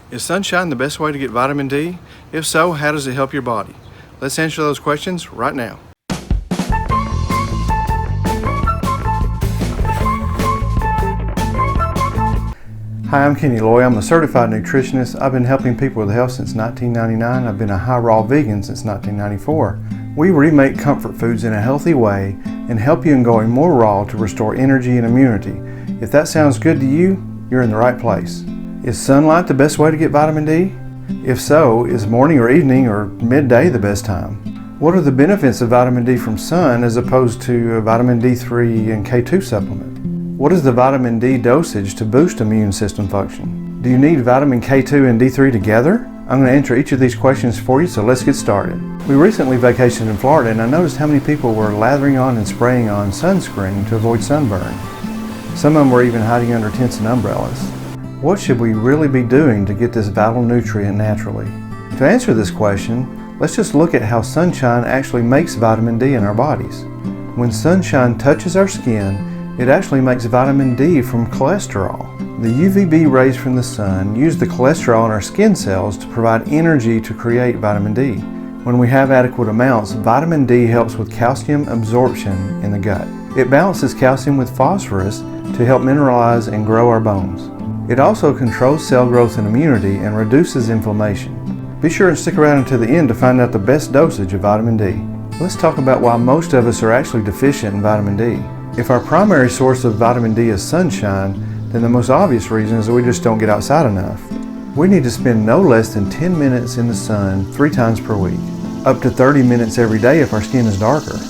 Is sunshine the best way to get vitamin D? If so, how does it help your body? Let's answer those questions right now. Hi, I'm Kenny Loy. I'm a certified nutritionist. I've been helping people with health since 1999. I've been a high raw vegan since 1994. We remake comfort foods in a healthy way and help you in going more raw to restore energy and immunity. If that sounds good to you, you're in the right place. Is sunlight the best way to get vitamin D? If so, is morning or evening or midday the best time? What are the benefits of vitamin D from sun as opposed to a vitamin D3 and K2 supplement? What is the vitamin D dosage to boost immune system function? Do you need vitamin K2 and D3 together? I'm going to answer each of these questions for you, so let's get started. We recently vacationed in Florida and I noticed how many people were lathering on and spraying on sunscreen to avoid sunburn. Some of them were even hiding under tents and umbrellas. What should we really be doing to get this vital nutrient naturally? To answer this question, let's just look at how sunshine actually makes vitamin D in our bodies. When sunshine touches our skin, it actually makes vitamin D from cholesterol. The UVB rays from the sun use the cholesterol in our skin cells to provide energy to create vitamin D. When we have adequate amounts, vitamin D helps with calcium absorption in the gut. It balances calcium with phosphorus to help mineralize and grow our bones. It also controls cell growth and immunity and reduces inflammation. Be sure and stick around until the end to find out the best dosage of vitamin D. Let's talk about why most of us are actually deficient in vitamin D. If our primary source of vitamin D is sunshine, then the most obvious reason is that we just don't get outside enough. We need to spend no less than 10 minutes in the sun 3 times per week, up to 30 minutes every day if our skin is darker.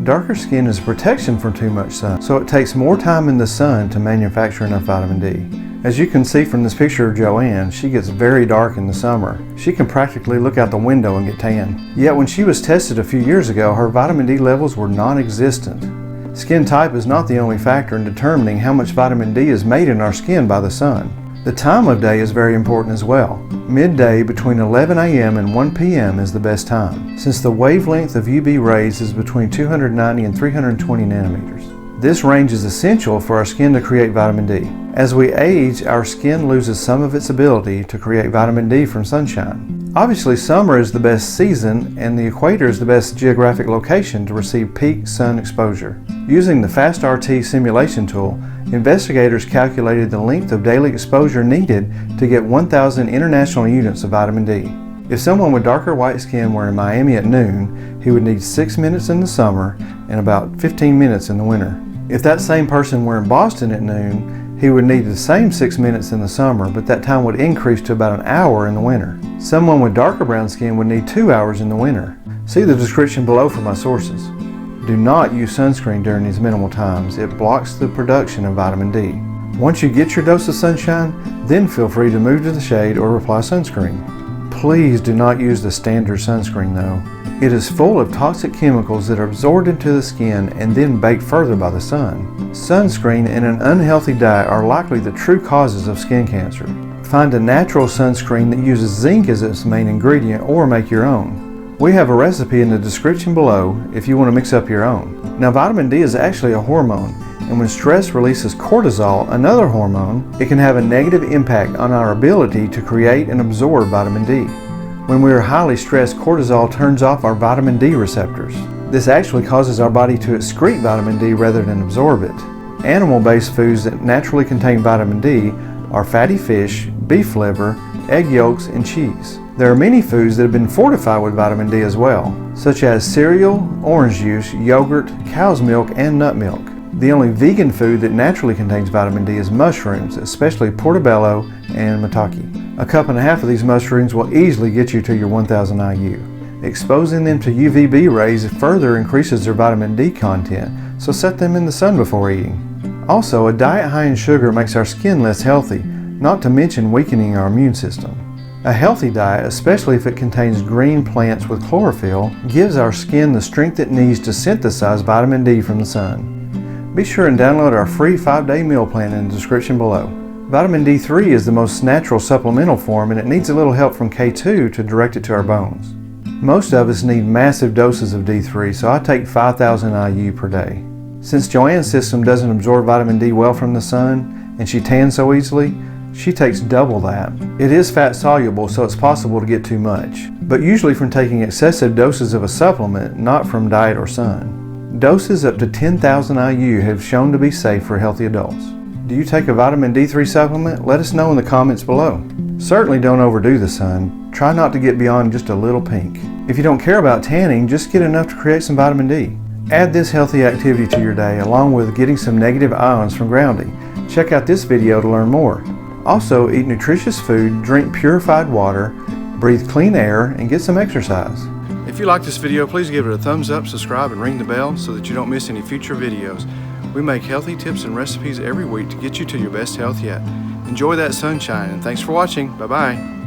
Darker skin is protection from too much sun, so it takes more time in the sun to manufacture enough vitamin D. As you can see from this picture of Joann, she gets very dark in the summer. She can practically look out the window and get tan. Yet when she was tested a few years ago, her vitamin D levels were non-existent. Skin type is not the only factor in determining how much vitamin D is made in our skin by the sun. The time of day is very important as well. Midday between 11 a.m. and 1 p.m. is the best time, since the wavelength of UV rays is between 290 and 320 nanometers. This range is essential for our skin to create vitamin D. As we age, our skin loses some of its ability to create vitamin D from sunshine. Obviously, summer is the best season and the equator is the best geographic location to receive peak sun exposure. Using the FastRT simulation tool, investigators calculated the length of daily exposure needed to get 1,000 international units of vitamin D. If someone with darker white skin were in Miami at noon, he would need 6 minutes in the summer and about 15 minutes in the winter. If that same person were in Boston at noon, he would need the same 6 minutes in the summer, but that time would increase to about an hour in the winter. Someone with darker brown skin would need 2 hours in the winter. See the description below for my sources. Do not use sunscreen during these minimal times. It blocks the production of vitamin D. Once you get your dose of sunshine, then feel free to move to the shade or apply sunscreen. Please do not use the standard sunscreen though. It is full of toxic chemicals that are absorbed into the skin and then baked further by the sun. Sunscreen and an unhealthy diet are likely the true causes of skin cancer. Find a natural sunscreen that uses zinc as its main ingredient or make your own. We have a recipe in the description below if you want to mix up your own. Now, vitamin D is actually a hormone, and when stress releases cortisol, another hormone, it can have a negative impact on our ability to create and absorb vitamin D. When we are highly stressed, cortisol turns off our vitamin D receptors. This actually causes our body to excrete vitamin D rather than absorb it. Animal-based foods that naturally contain vitamin D are fatty fish, beef liver, egg yolks, and cheese. There are many foods that have been fortified with vitamin D as well, such as cereal, orange juice, yogurt, cow's milk, and nut milk. The only vegan food that naturally contains vitamin D is mushrooms, especially portobello and maitake. A cup and a half of these mushrooms will easily get you to your 1000 IU. Exposing them to UVB rays further increases their vitamin D content, so set them in the sun before eating. Also, a diet high in sugar makes our skin less healthy, not to mention weakening our immune system. A healthy diet, especially if it contains green plants with chlorophyll, gives our skin the strength it needs to synthesize vitamin D from the sun. Be sure and download our free 5-day meal plan in the description below. Vitamin D3 is the most natural supplemental form and it needs a little help from K2 to direct it to our bones. Most of us need massive doses of D3, so I take 5,000 IU per day. Since Joann's system doesn't absorb vitamin D well from the sun and she tans so easily, She takes double that. It is fat soluble, so it's possible to get too much, but usually from taking excessive doses of a supplement, not from diet or sun. Doses up to 10,000 IU have shown to be safe for healthy adults. Do you take a vitamin D3 supplement? Let us know in the comments below. Certainly don't overdo the sun. Try not to get beyond just a little pink. If you don't care about tanning, just get enough to create some vitamin D. Add this healthy activity to your day along with getting some negative ions from grounding. Check out this video to learn more. Also, eat nutritious food, drink purified water, breathe clean air, and get some exercise. If you like this video, please give it a thumbs up, subscribe, and ring the bell so that you don't miss any future videos. We make healthy tips and recipes every week to get you to your best health yet. Enjoy that sunshine, and thanks for watching. Bye-bye.